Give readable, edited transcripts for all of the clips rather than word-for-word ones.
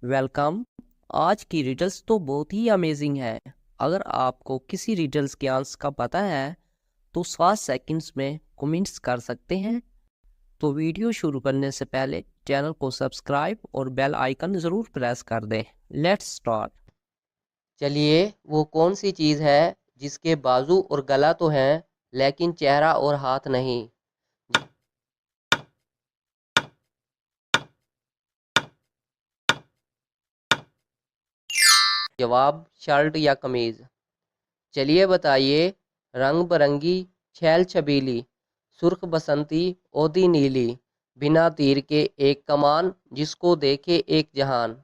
Welcome. आज की riddles तो बहुत ही अमेजिंग है। अगर आपको किसी रिडल्स के आंसर का पता है तो 7 सेकंड्स में कमेंट्स कर सकते हैं। तो वीडियो शुरू करने से पहले चैनल को सब्सक्राइब और बेल आइकन ज़रूर प्रेस कर दें। Let's start. चलिए, वो कौन सी चीज़ है जिसके बाजू और गला तो हैं लेकिन चेहरा और हाथ नहीं। जवाब शर्ट या कमीज़। चलिए बताइए। रंग बरंगी, छैल छबीली, सुर्ख बसंती, ओदी नीली, बिना तीर के एक कमान, जिसको देखे एक जहान।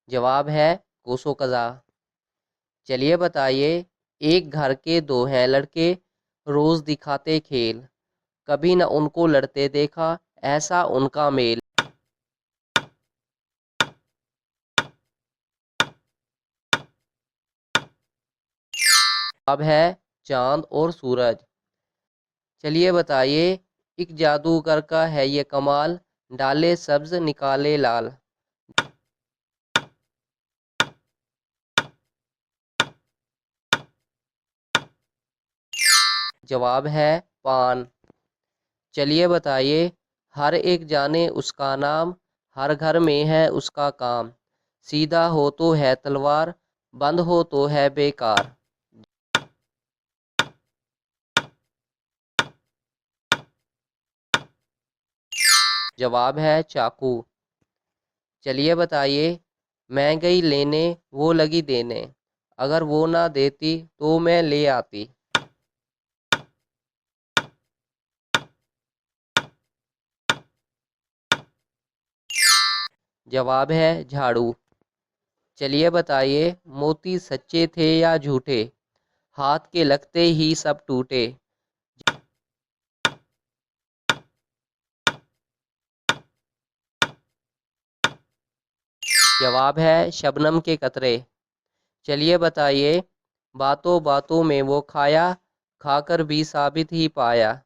जवाब है कोसो कज़ा। चलिए बताइए। एक घर के दो हैं लड़के, रोज दिखाते खेल, कभी न उनको लड़ते देखा, ऐसा उनका मेल। जवाब है चांद और सूरज। चलिए बताइए। एक जादूगर का है ये कमाल, डाले सब्ज निकाले लाल। जवाब है पान। चलिए बताइए। हर एक जाने उसका नाम, हर घर में है उसका काम, सीधा हो तो है तलवार, बंद हो तो है बेकार। जवाब है चाकू। चलिए बताइए। मैं गई लेने, वो लगी देने, अगर वो ना देती तो मैं ले आती। जवाब है झाड़ू। चलिए बताइए। मोती सच्चे थे या झूठे, हाथ के लगते ही सब टूटे। जवाब है शबनम के कतरे। चलिए बताइए। बातों बातों में वो खाया, खाकर भी साबित ही पाया।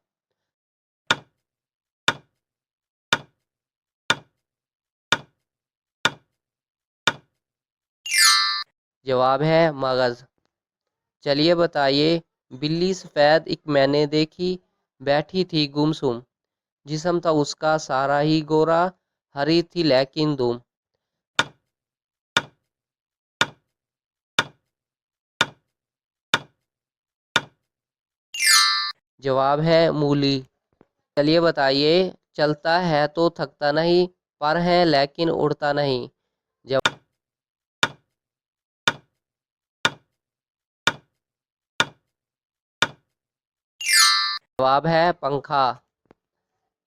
जवाब है मगज। चलिए बताइए। बिल्ली सफ़ेद एक मैंने देखी, बैठी थी गुमसुम, जिस्म था उसका सारा ही गोरा, हरी थी लेकिन दुम। जवाब है मूली। चलिए बताइए। चलता है तो थकता नहीं, पर है लेकिन उड़ता नहीं। जवाब है पंखा।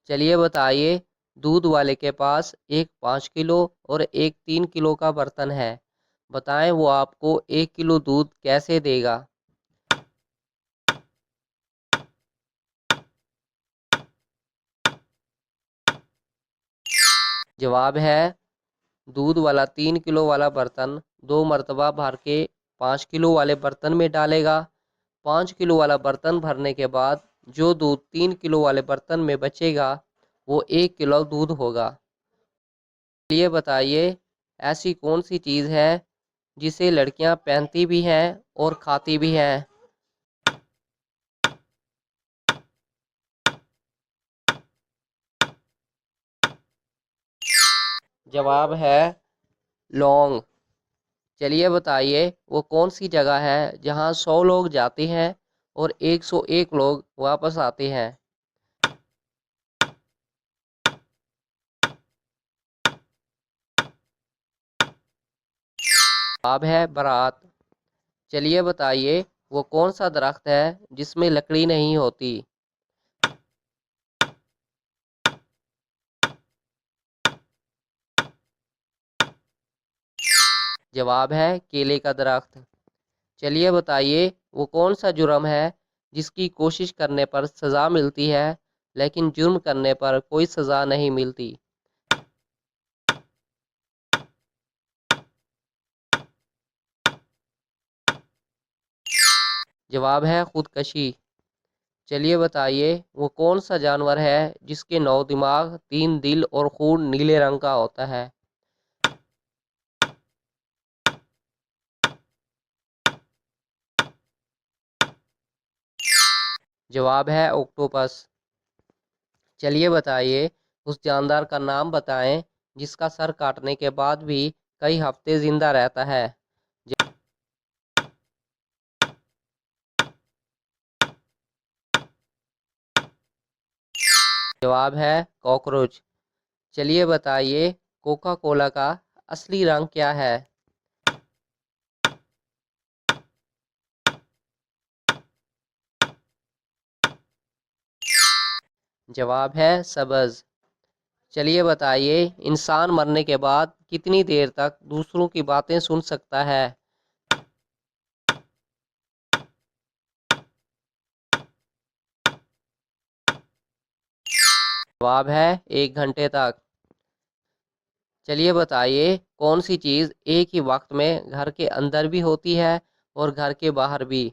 चलिए बताइए। दूध वाले के पास एक 5 किलो और एक 3 किलो का बर्तन है, बताएं वो आपको 1 किलो दूध कैसे देगा। जवाब है दूध वाला 3 किलो वाला बर्तन 2 मरतबा भर के 5 किलो वाले बर्तन में डालेगा। 5 किलो वाला बर्तन भरने के बाद जो दूध 3 किलो वाले बर्तन में बचेगा वो 1 किलो दूध होगा। चलिए बताइए। ऐसी कौन सी चीज़ है जिसे लड़कियां पहनती भी हैं और खाती भी हैं। जवाब है लौंग। चलिए बताइए। वो कौन सी जगह है जहां 100 लोग जाते हैं और 101 लोग वापस आते हैं। जवाब है बारात। चलिए बताइए। वो कौन सा दरख्त है जिसमें लकड़ी नहीं होती। जवाब है केले का दरख्त। चलिए बताइए। वो कौन सा जुर्म है जिसकी कोशिश करने पर सज़ा मिलती है लेकिन जुर्म करने पर कोई सज़ा नहीं मिलती। जवाब है खुदकशी। चलिए बताइए वो कौन सा जानवर है जिसके 9 दिमाग, 3 दिल और खून नीले रंग का होता है। जवाब है ऑक्टोपस। चलिए बताइए उस जानदार का नाम बताएं जिसका सर काटने के बाद भी कई हफ्ते जिंदा रहता है। जवाब है कॉकरोच। चलिए बताइए कोका कोला का असली रंग क्या है। जवाब है सब्ज। चलिए बताइए इंसान मरने के बाद कितनी देर तक दूसरों की बातें सुन सकता है। जवाब है 1 घंटे तक। चलिए बताइए कौन सी चीज़ एक ही वक्त में घर के अंदर भी होती है और घर के बाहर भी।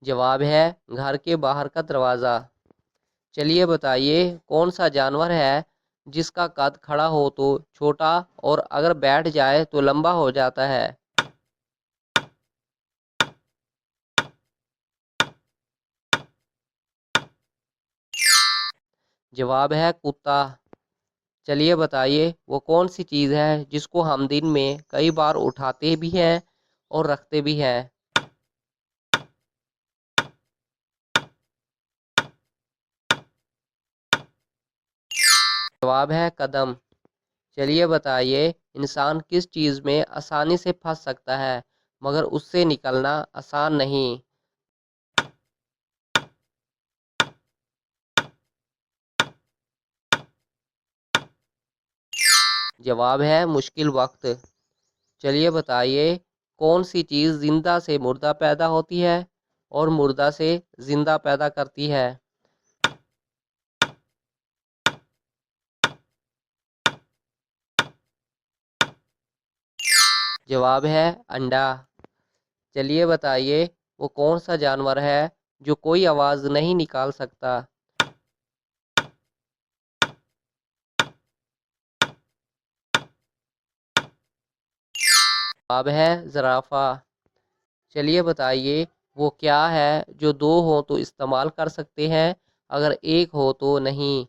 जवाब है घर के बाहर का दरवाज़ा। चलिए बताइए कौन सा जानवर है जिसका कद खड़ा हो तो छोटा और अगर बैठ जाए तो लंबा हो जाता है। जवाब है कुत्ता। चलिए बताइए वो कौन सी चीज़ है जिसको हम दिन में कई बार उठाते भी हैं और रखते भी हैं। जवाब है कदम। चलिए बताइए इंसान किस चीज़ में आसानी से फंस सकता है मगर उससे निकलना आसान नहीं। जवाब है मुश्किल वक्त। चलिए बताइए कौन सी चीज़ जिंदा से मुर्दा पैदा होती है और मुर्दा से जिंदा पैदा करती है। जवाब है अंडा। चलिए बताइए वो कौन सा जानवर है जो कोई आवाज़ नहीं निकाल सकता। जवाब है ज़राफ़ा। चलिए बताइए वो क्या है जो दो हो तो इस्तेमाल कर सकते हैं अगर एक हो तो नहीं।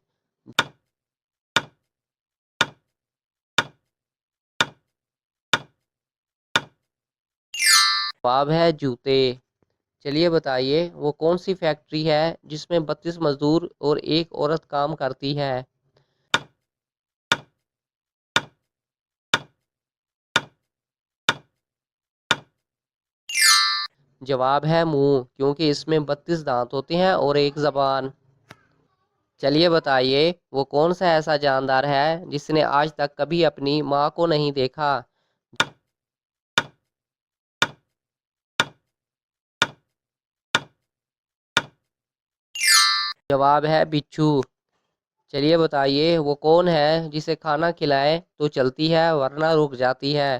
जवाब है जूते। चलिए बताइए वो कौन सी फैक्ट्री है जिसमें 32 मजदूर और एक औरत काम करती है। जवाब है मुंह, क्योंकि इसमें 32 दांत होते हैं और एक जबान। चलिए बताइए वो कौन सा ऐसा जानदार है जिसने आज तक कभी अपनी माँ को नहीं देखा। जवाब है बिच्छू। चलिए बताइए वो कौन है जिसे खाना खिलाए तो चलती है वरना रुक जाती है।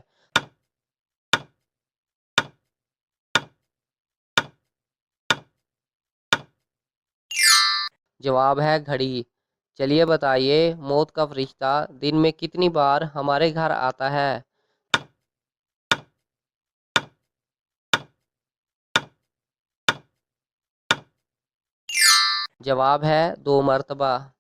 जवाब है घड़ी। चलिए बताइए मौत का फरिश्ता दिन में कितनी बार हमारे घर आता है। जवाब है 2 मरतबा।